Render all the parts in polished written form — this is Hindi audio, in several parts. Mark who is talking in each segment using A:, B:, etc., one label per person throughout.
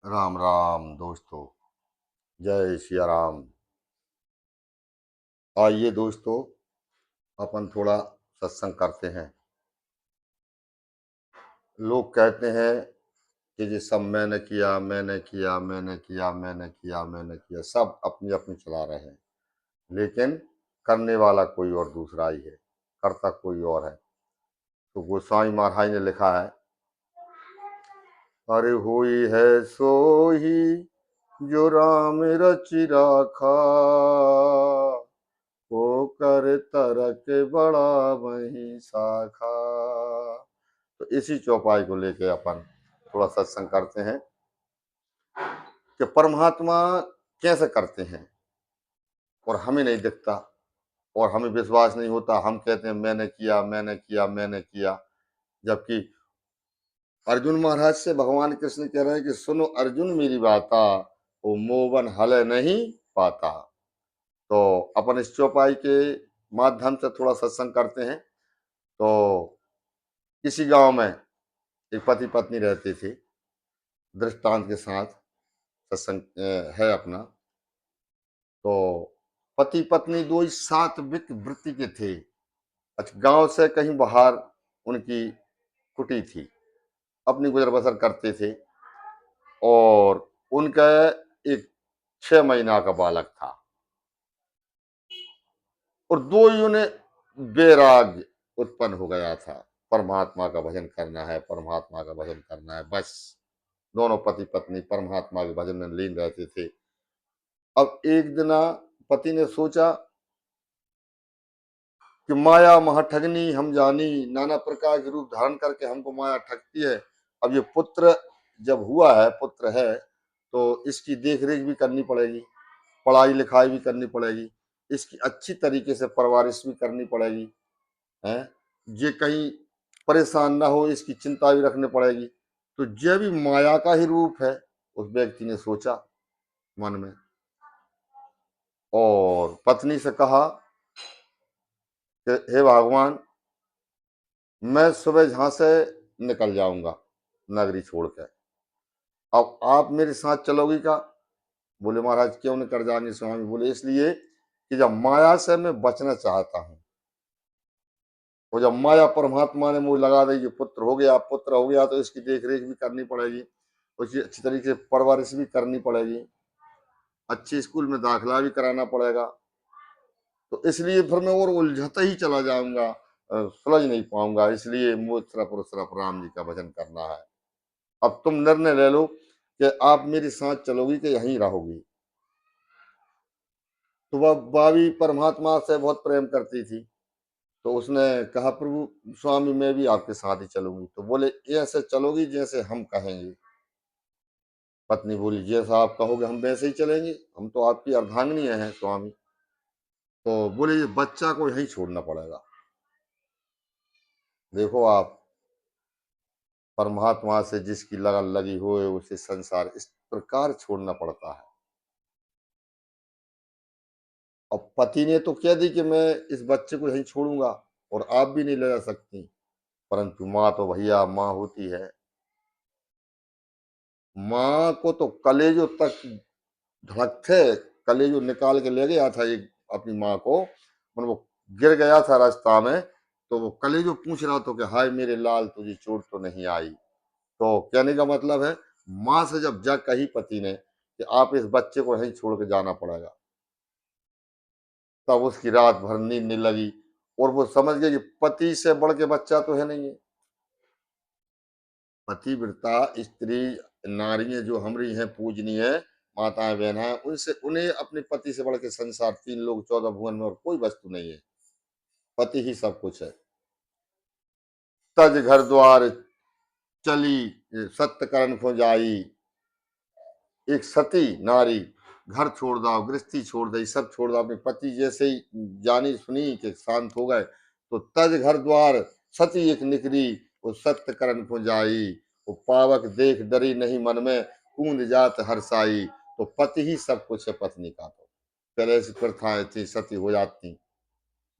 A: राम राम दोस्तों। जय सिया राम। आइए दोस्तों, अपन थोड़ा सत्संग करते हैं। लोग कहते हैं कि ये सब मैंने किया, मैंने किया, मैंने किया, मैंने किया, मैंने किया, सब अपनी अपनी चला रहे हैं, लेकिन करने वाला कोई और दूसरा ही है, करता कोई और है। तो गोस्वामी महाराज ने लिखा है, अरे हुई है सोही जो राम रचि राखा, को कर तरक बड़ा वही शाखा। तो इसी चौपाई को लेके अपन थोड़ा सत्संग करते हैं कि परमात्मा कैसे करते हैं और हमें नहीं दिखता और हमें विश्वास नहीं होता। हम कहते हैं मैंने किया, मैंने किया, मैंने किया, जबकि अर्जुन महाराज से भगवान कृष्ण कह रहे हैं कि सुनो अर्जुन मेरी बाता, वो मोवन हल नहीं पाता। तो अपन इस चौपाई के माध्यम से थोड़ा सत्संग करते हैं। तो किसी गांव में एक पति पत्नी रहते थे। दृष्टांत के साथ सत्संग है अपना। तो पति पत्नी दो ही सात्विक वृत्ति के थे। अच्छा, गांव से कहीं बाहर उनकी कुटी थी, अपनी गुजर बसर करते थे। और उनका एक 6 महीना का बालक था और दो ही उन्हें वैराग्य उत्पन्न हो गया था। परमात्मा का भजन करना है, परमात्मा का भजन करना है, बस। दोनों पति पत्नी परमात्मा के भजन में लीन रहते थे। अब एक दिन पति ने सोचा कि माया महाठगनी हम जानी, नाना प्रकार के रूप धारण करके हमको माया ठगती है। अब ये पुत्र जब हुआ है, पुत्र है, तो इसकी देख रेख भी करनी पड़ेगी, पढ़ाई लिखाई भी करनी पड़ेगी, इसकी अच्छी तरीके से परवरिश भी करनी पड़ेगी, है ये कहीं परेशान ना हो, इसकी चिंता भी रखनी पड़ेगी। तो ये भी माया का ही रूप है, उस व्यक्ति ने सोचा मन में। और पत्नी से कहा कि हे भगवान, मैं सुबह यहाँ से निकल जाऊंगा नगरी छोड़कर, अब आप मेरे साथ चलोगी क्या? बोले महाराज क्यों निकल जाएंगे स्वामी? बोले इसलिए कि जब माया से मैं बचना चाहता हूँ, और जब माया परमात्मा ने मुझे लगा दी कि पुत्र हो गया, पुत्र हो गया, तो इसकी देख रेख भी करनी पड़ेगी, उसकी अच्छी तरीके से परवरिश भी करनी पड़ेगी, अच्छे स्कूल में दाखिला भी कराना पड़ेगा। तो इसलिए फिर मैं और उलझता ही चला जाऊंगा, सुलझ नहीं पाऊंगा। इसलिए मुझे सिर्फ और सिर्फ राम जी का भजन करना है। अब तुम निर्णय ले लो कि आप मेरे साथ चलोगी कि यहीं रहोगी। तो वह भाभी परमात्मा से बहुत प्रेम करती थी, तो उसने कहा प्रभु स्वामी मैं भी आपके साथ ही चलूंगी। तो बोले ऐसे चलोगी जैसे हम कहेंगे। पत्नी बोली जैसा आप कहोगे हम वैसे ही चलेंगे, हम तो आपकी अर्धांगिनी हैं स्वामी। तो बोले ये बच्चा को यहीं छोड़ना पड़ेगा। देखो आप, परमात्मा से जिसकी लगन लगी हो उसे संसार इस प्रकार छोड़ना पड़ता है। अब पति ने तो कह दी कि मैं इस बच्चे को यहीं छोड़ूंगा और आप भी नहीं ले जा सकती, परंतु माँ तो भैया माँ होती है। माँ को तो कलेजों तक धड़कते, कलेजों निकाल के ले गया था एक अपनी माँ को। मतलब वो गिर गया था रास्ता में, तो वो कलेजों पूछ रहा था कि हाय मेरे लाल तुझे चोट तो नहीं आई। तो कहने का मतलब है, माँ से जब जग कही पति ने कि आप इस बच्चे को यहीं छोड़ के जाना पड़ेगा, तब उसकी रात भर नींद नहीं लगी। और वो समझ गए कि पति से बढ़ के बच्चा तो है नहीं है। पतिव्रता स्त्री नारियां जो हमारी हैं पूजनीय माताएं बहन हैं, उनसे उन्हें अपने पति से बढ़ के संसार 3 लोग 14 भुवन में और कोई वस्तु नहीं है। पति ही सब कुछ है। तज घर द्वार चली सत्य करण खो जाई। एक सती नारी घर छोड़ दो, गृहस्थी छोड़ दई, सब छोड़ दो, अपने पति जैसे ही जानी सुनी कि शांत हो गए, तो तज घर द्वार सती एक निकरी, वो सत्य करण को जाई। वो पावक देख डरी नहीं मन में, कूद जात हरसाई। तो पति ही सब कुछ है पत्नी का। तो पहले ऐसी प्रथाएं थी, सती हो जाती।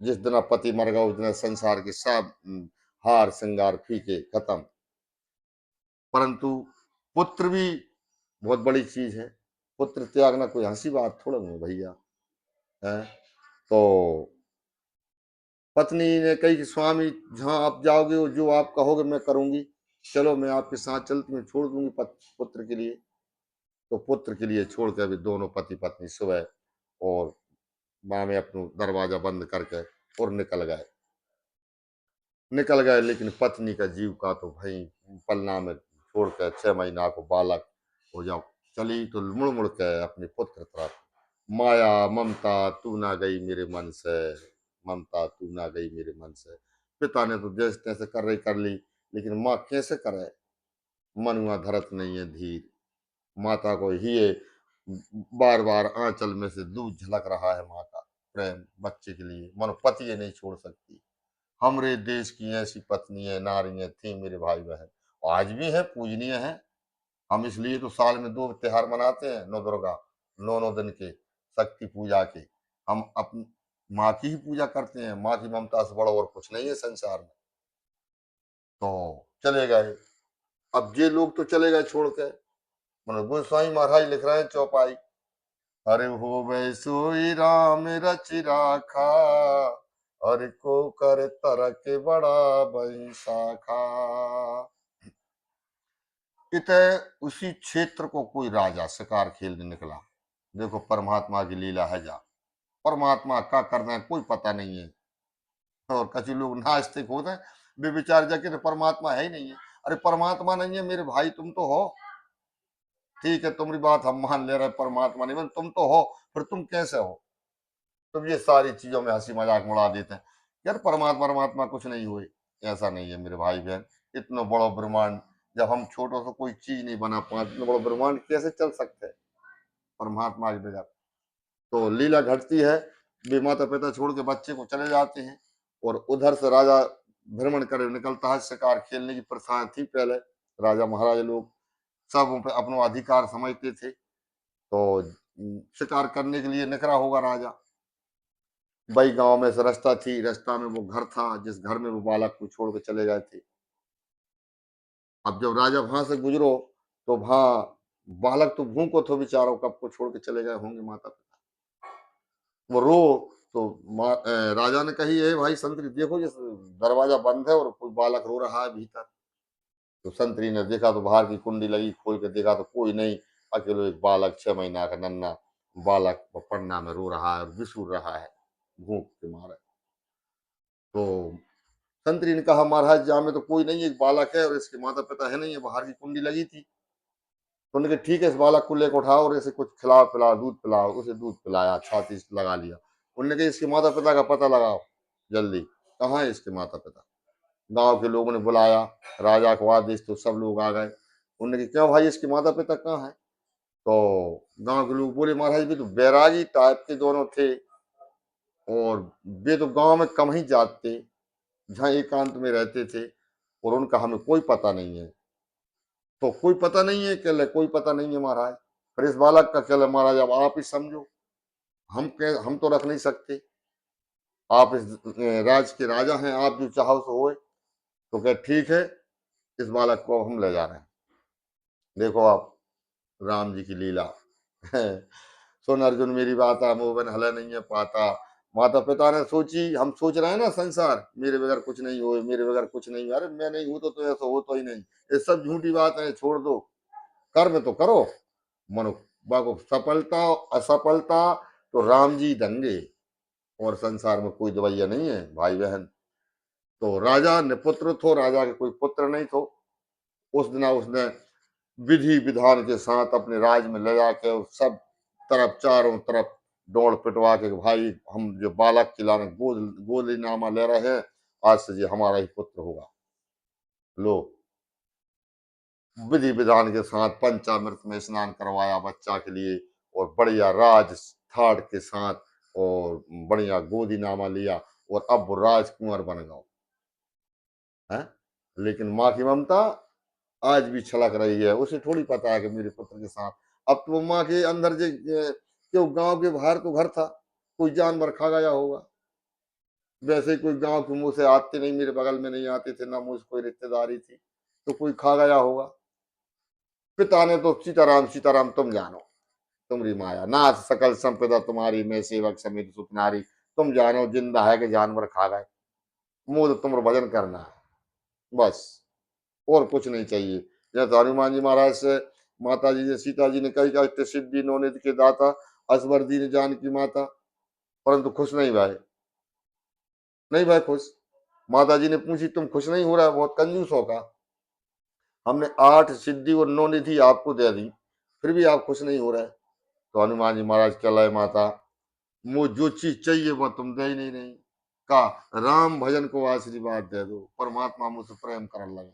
A: जिस दिन पति मर गया उस दिन संसार के सब हार श्रृंगार फीके खत्म। परंतु पुत्र भी बहुत बड़ी चीज है। पुत्र त्यागना कोई हंसी बात थोड़ा नहीं भैया है। तो पत्नी ने कही कि स्वामी जहाँ आप जाओगे और जो आप कहोगे मैं करूंगी, चलो मैं आपके साथ चलती हूँ, छोड़ दूंगी पुत्र के लिए। तो पुत्र के लिए छोड़ के अभी दोनों पति पत्नी सुबह और माँ में अपना दरवाजा बंद करके और निकल गए। लेकिन पत्नी का जीव का तो भाई पलना में छोड़ कर 6 महीना को बालक हो जाओ चली तो मुड़ मुड़ के अपने पुत्र तरफ। माया ममता तू ना गई मेरे मन से, ममता तू ना गई मेरे मन से। पिता ने तो जैसे तैसे कर रही कर ली, लेकिन माँ कैसे करे, मनुआ धरत नहीं है धीर। माता को ही ये बार बार आंचल में से दूध झलक रहा है माँ का प्रेम बच्चे के लिए, मनो पति ये नहीं छोड़ सकती। हमरे देश की ऐसी पत्नियां नारियां थी मेरे भाई बहन, आज भी है, पूजनीय है। हम इसलिए तो साल में 2 त्योहार मनाते हैं, नौ दुर्गा, 9 9 दिन के शक्ति पूजा के। हम अपनी माँ की ही पूजा करते हैं, माँ की ममता से बड़ा और कुछ नहीं है संसार में। तो चले गए, अब ये लोग तो चले गए छोड़ के। मतलब गोस्वामी महाराज लिख रहे हैं चौपाई, अरे हो वै सोई राम रच राखा, अरे को कर तरक बड़ा बंशाखा। इत उसी क्षेत्र को कोई राजा शिकार खेलने निकला। देखो परमात्मा की लीला है जा, परमात्मा का करना है कोई पता नहीं है। और कई लोग नास्तिक होते हैं, वे विचार जाके परमात्मा है ही नहीं है। अरे परमात्मा नहीं है मेरे भाई, तुम तो हो। ठीक है तुम्हारी बात हम मान ले रहे, परमात्मा नहीं, तुम तो हो, फिर तुम कैसे हो। तुम ये सारी चीजों में हंसी मजाक उड़ा देते हैं, यार परमात्मा परमात्मा कुछ नहीं हुए। ऐसा नहीं है मेरे भाई बहन। इतना बड़ा ब्रह्मांड, जब हम छोटों से कोई चीज नहीं बना पाते, इतना बड़ा ब्रह्मांड कैसे चल सकते हैं परमात्मा के बगैर। तो लीला घटती है, वे माता पिता छोड़ के बच्चे को चले जाते हैं, और उधर से राजा भ्रमण कर निकलता है। शिकार खेलने की प्रथा थी पहले, राजा महाराजा लोग सब अपना अधिकार समझते थे। तो शिकार करने के लिए निकला होगा राजा। भाई गांव में से रास्ता थी, रास्ता में वो घर था जिस घर में वो बालक को छोड़ के चले गए थे। अब जब राजा वहां से गुजरो तो वहां बालक तो भूखो तो बेचारा, कब को छोड़ के चले गए होंगे माता पिता। वो रो, तो राजा ने कही है भाई संतरी देखो जिस दरवाजा बंद है और कोई बालक रो रहा है भीतर। तो संतरी ने देखा तो बाहर की कुंडी लगी, खोल के देखा तो कोई नहीं, अकेले एक बालक 6 महीना का नन्ना बालक पन्ना में रो रहा है और बिसूर रहा है भूख के मारे। तो संतरी ने कहा महाराज जहाँ में तो कोई नहीं, एक बालक है और इसके माता पिता है नहीं है, बाहर की कुंडी लगी थी। तो उन्होंने कहा ठीक है इस बालक को लेकर उठाओ और इसे कुछ खिलाओ पिलाओ, दूध पिलाओ। उसे दूध पिलाया, छाती से लगा लिया। उन्होंने कहा इसके माता पिता का पता लगाओ जल्दी, कहाँ है इसके माता पिता। गांव के लोगों ने बुलाया, राजा को आदेश तो सब लोग आ गए। उन्होंने कहा क्यों भाई इसके माता पिता कहाँ है। तो गांव के लोग बोले महाराज भी तो बैरागी टाइप के दोनों थे, और वे तो गांव में कम ही जाते, जहाँ एकांत में रहते थे, और उनका हमें कोई पता नहीं है। तो कोई पता नहीं है, क्या कोई पता नहीं है महाराज। फिर इस बालक का क्या महाराज, अब आप ही समझो, हम तो रख नहीं सकते। आप इस राज के राजा हैं, आप जो चाहो सो होए। तो क्या ठीक है, इस बालक को हम ले जा रहे हैं। देखो आप राम जी की लीला। सुन अर्जुन मेरी बात मोहन हल नहीं है पाता। माता पिता ने सोची, हम सोच रहे हैं ना संसार मेरे बगैर कुछ नहीं हो, मेरे बगैर कुछ नहीं, अरे मैं नहीं हूं तो ऐसा हो तो ही नहीं। ये सब झूठी बात है, छोड़ दो, कर्म तो करो। मनो बाको सफलता असफलता तो राम जी देंगे, और संसार में कोई दवाइया नहीं है भाई बहन। तो राजा ने पुत्र थो, राजा के कोई पुत्र नहीं थो। उस दिन उसने विधि विधान के साथ अपने राज में ले जाके सब तरफ चारों तरफ दौड़ पिटवा के भाई हम जो बालक खिलाने गोली नामा ले रहे हैं, आज से ये हमारा ही पुत्र होगा। लो विधि विधान के साथ पंचामृत में स्नान करवाया बच्चा के लिए, और बढ़िया राज थाट के साथ, और बढ़िया गोदी नामा लिया, और अब वो राजकुंवर बन गया है। लेकिन माँ की ममता आज भी छलक रही है, उसे थोड़ी पता है कि मेरे पुत्र के साथ। अब तो माँ के अंदर जो क्यों गांव के बाहर तो घर था, कोई जानवर खा गया होगा। वैसे ही कोई गांव के मुंह से आते नहीं, मेरे बगल में नहीं आते थे ना, मुझ कोई रिश्तेदारी थी, तो कोई खा गया होगा। पिता ने तो सीताराम सीताराम तुम जानो, तुम्हारी माया नाथ सकल संपदा तुम्हारी, मैं सेवक समित सुत नारी। तुम जानो जिंदा है कि जानवर खा गए, मुझे तो तुम्हारा भजन करना है बस, और कुछ नहीं चाहिए। जैसे हनुमान जी महाराज से माता जी ने सीता जी ने कही का इतने सिद्धि नवनिधि के दाता, असवर दीन जान की माता, परंतु खुश नहीं भाई, नहीं भाई खुश। माता जी ने पूछी तुम खुश नहीं हो रहा है, बहुत कंजूस होगा, हमने 8 सिद्धि और 9 निधि आपको दे दी, फिर भी आप खुश नहीं हो रहे। तो हनुमान जी महाराज कहलाए माता, मुझे जो चीज चाहिए वह तुम दे ही नहीं का, राम भजन को आशीर्वाद दे दो, परमात्मा मुझसे प्रेम करने लगे।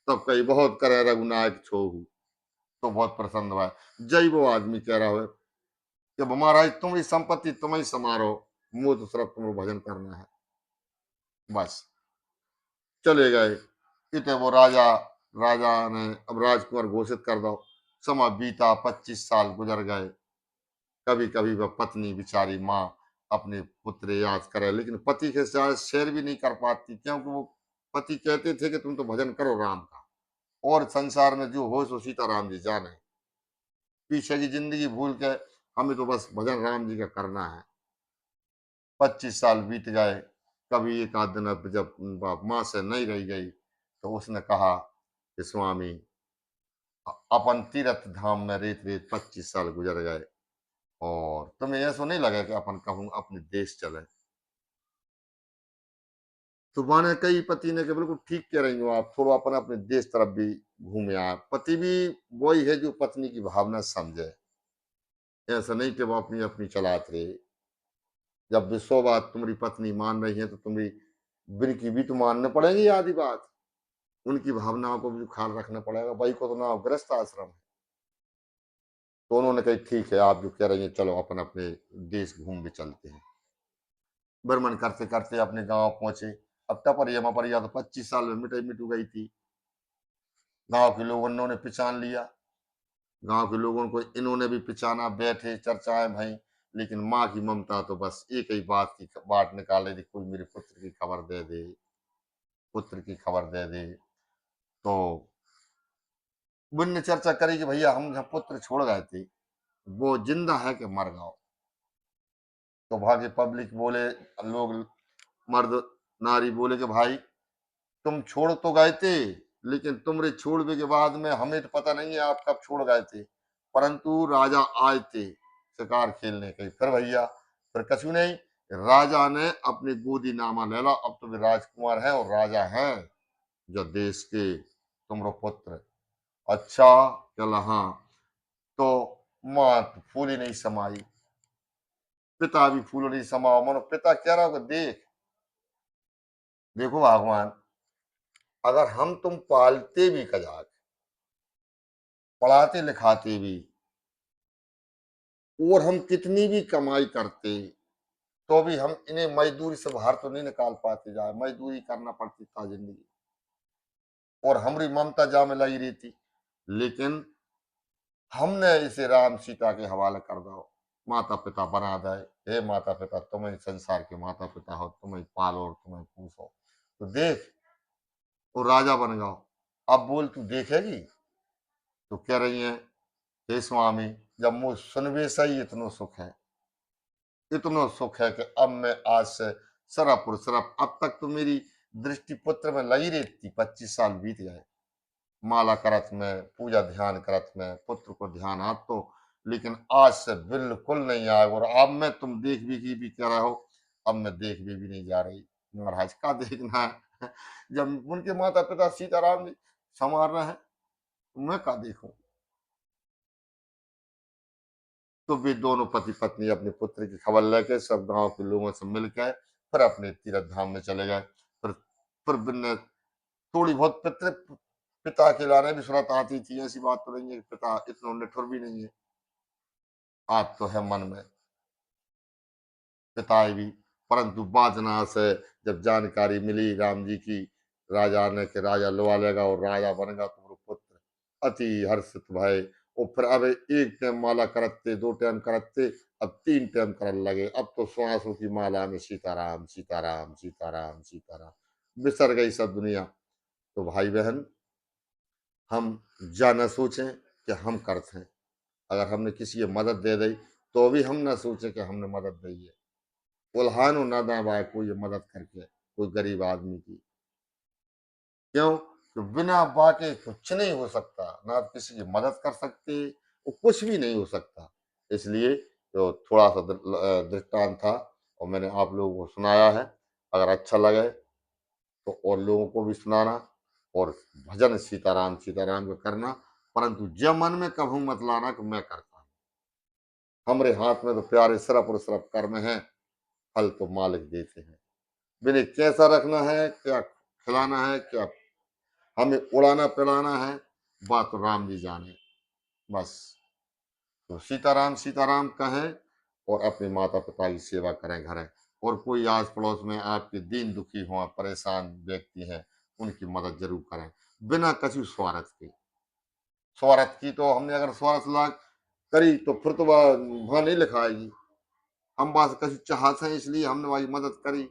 A: तब कही बहुत करे रघुनायक छोहू, तो बहुत प्रसन्न हुआ। जय वो आदमी कह रहा है कि महाराज तुम्हारी संपत्ति तुम ही समारो, मुझे तो सिर्फ तुम्हें भजन करना है बस। चले गए। इतने वो राजा राजा ने अब राजकुमार घोषित कर दो। समय बीता, 25 साल गुजर गए। कभी कभी वह पत्नी बिचारी माँ अपने पुत्र याद करे, लेकिन पति के साथ शेयर भी नहीं कर पाती, क्योंकि वो पति कहते थे कि तुम तो भजन करो राम का, और संसार में जो हो सो सीताराम जी जाने, पीछे की जिंदगी भूल के हमें तो बस भजन राम जी का करना है। 25 साल बीत गए। कभी एक आध दिन अब जब माँ से नहीं रह गई, तो उसने कहा कि स्वामी अपन तीर्थ धाम में रेत रेत 25 साल गुजर गए, और तुम्हें ऐसा नहीं लगा कि अपन कहूँ अपने देश चले। तो माने कई पति ने कि बिल्कुल ठीक कह रही हो आप, थोड़ा अपन अपने देश तरफ भी घूमे आए। पति भी वही है जो पत्नी की भावना समझे, ऐसा नहीं कि वो अपनी अपनी चलाते रहे। जब भी 100 बात तुम्हारी पत्नी मान रही है, तो तुम्हारी बिन की भी तो मानने पड़ेगी आधी बात, उनकी भावनाओं को भी ख्याल रखना पड़ेगा। भाई को तो ना गृहस्थ आश्रम है। तो उन्होंने कही ठीक है, आप जो कह रही हैं चलो अपन अपने देश घूम के चलते हैं। भ्रमण करते करते अपने गांव पहुंचे। अब टपरिया मपरिया तो 25 साल में मिटाई मिटू गई थी। गांव के लोगों ने पहचान लिया, गांव के लोगों को इन्होंने भी पहचाना, बैठे चर्चाएं भई। लेकिन माँ की ममता तो बस एक ही बात की बाट निकाले थी, कोई मेरे पुत्र की खबर दे दे, पुत्र की खबर दे दे। तो बुन ने चर्चा करी कि भैया हम जहाँ पुत्र छोड़ गए थे, वो जिंदा है कि मर गया। तो भागे पब्लिक बोले, लोग मर्द नारी बोले कि भाई तुम छोड़ तो गए थे, लेकिन तुम्हारे छोड़ने के बाद में हमें तो पता नहीं है आप कब छोड़ गए थे, परंतु राजा आए थे शिकार खेलने के। फिर भैया फिर कछु नहीं, राजा ने अपनी गोदी नामा ले ला, अब तो वे राजकुमार हैं और राजा हैं जो देश के, तुमरो पुत्र। अच्छा चल हाँ। तो माँ तो फूली नहीं समाई, पिता भी फूल नहीं समाओ। मनो पिता कह रहा होगा देख, देखो भगवान, अगर हम तुम पालते भी कजाक, पढ़ाते लिखाते भी, और हम कितनी भी कमाई करते, तो भी हम इन्हें मजदूरी से बाहर तो नहीं निकाल पाते। जाए मजदूरी करना पड़ती था जिंदगी, और हमारी ममता जा में लगी रहती। लेकिन हमने इसे राम सीता के हवाले कर दो, माता पिता बना दे। हे माता पिता, तुम्हें संसार के माता पिता हो, तुम्हें पालो और तुम्हें पूछो। तो देख, वो राजा बन गया। अब बोल तू देखेगी। तो कह रही है, हे स्वामी, जब मुझ सुनबे सही इतनो सुख है, इतना सुख है कि अब मैं आज से सरफ और सरफ, अब तक तो मेरी दृष्टि पुत्र में लगी रहती, 25 साल बीत गए माला करत में, पूजा ध्यान करत में, पुत्र को ध्यान आप तो, लेकिन आज से बिल्कुल नहीं आए। और अब मैं तुम देख भी कह रहा हो, अब मैं देख भी नहीं जा रही। महाराज का देखना है, जब उनके माता पिता सीताराम जी संवार रहे हैं, मैं का देखूं। तो वे दोनों पति पत्नी अपने पुत्र की खबर लेके सब गांव के लोगों से मिलकर फिर अपने तीर्थ धाम में चले गए। फिर बिन्ने थोड़ी बहुत पिता के लाने भी सूरत आती थी। ऐसी बात तो नहीं है कि पिता इतना निठुर भी नहीं है, आप तो है मन में पिता भी। परंतु बाजना से जब जानकारी मिली राम जी की, राजा ने कि राजा लुआ लेगा और राजा बनेगा तुम्हारा पुत्र, अति हर्षित भय। और फिर अब एक टाइम माला करते, 2 टाइम करते, अब 3 टाइम करने लगे। अब तो श्वासों की माला में सीताराम सीताराम सीताराम सीताराम, बिसर गई सब दुनिया। तो भाई बहन, हम जा न सोचें कि हम करते हैं। अगर हमने किसी की मदद दे दी तो भी हम ना सोचे कि हमने मदद दी है। उल्हानो ना दें भाई कोई ये मदद करके कोई गरीब आदमी की। क्यों? तो बिना बाके कुछ नहीं हो सकता, ना आप किसी की मदद कर सकते, वो कुछ भी नहीं हो सकता। इसलिए तो थोड़ा-सा दृष्टांत था और मैंने आप लोगों को सुनाया है। अगर अच्छा लगे तो और लोगों को भी सुनाना और भजन सीताराम, सीताराम का करना, परंतु जब मन में कभू मत लाना कि मैं करता हूँ। हमरे हाथ में तो प्यारे सिर्फ़ और सिर्फ़ कर्म हैं, फल तो मालिक देते हैं। मैंने कैसा रखना है, क्या खिलाना है, क्या हमें उड़ाना-पिलाना है, बात राम जी जाने। बस, तो सीताराम, सीताराम कहें और अपने माता-पिता की सेवा करें घरें। और कोई आस-पड़ोस में आपके दीन दुखी हों, परेशान व्यक्ति हैं, उनकी मदद ज़रूर करें, बिना कछु स्वार्थ के। स्वार्थ की तो हमने अगर स्वार्थ लाग करी तो फिर तो वहाँ नहीं लिखा आएगी। हम बस कछु चाहत हैं इसलिए हमने वही मदद करी,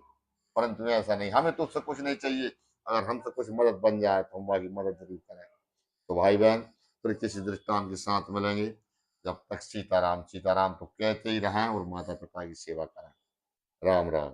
A: परंतु ऐसा नहीं, हमें तो उससे कुछ नहीं चाहिए। अगर हमसे कुछ मदद बन जाए तो हम वही मदद ज़रूर करें। तो भाई-बहन, फिर किसी दृष्टांत के साथ मिलेंगे। जब तक सीताराम, सीताराम तो कहते ही रहें और माता-पिता की सेवा करें। राम, राम।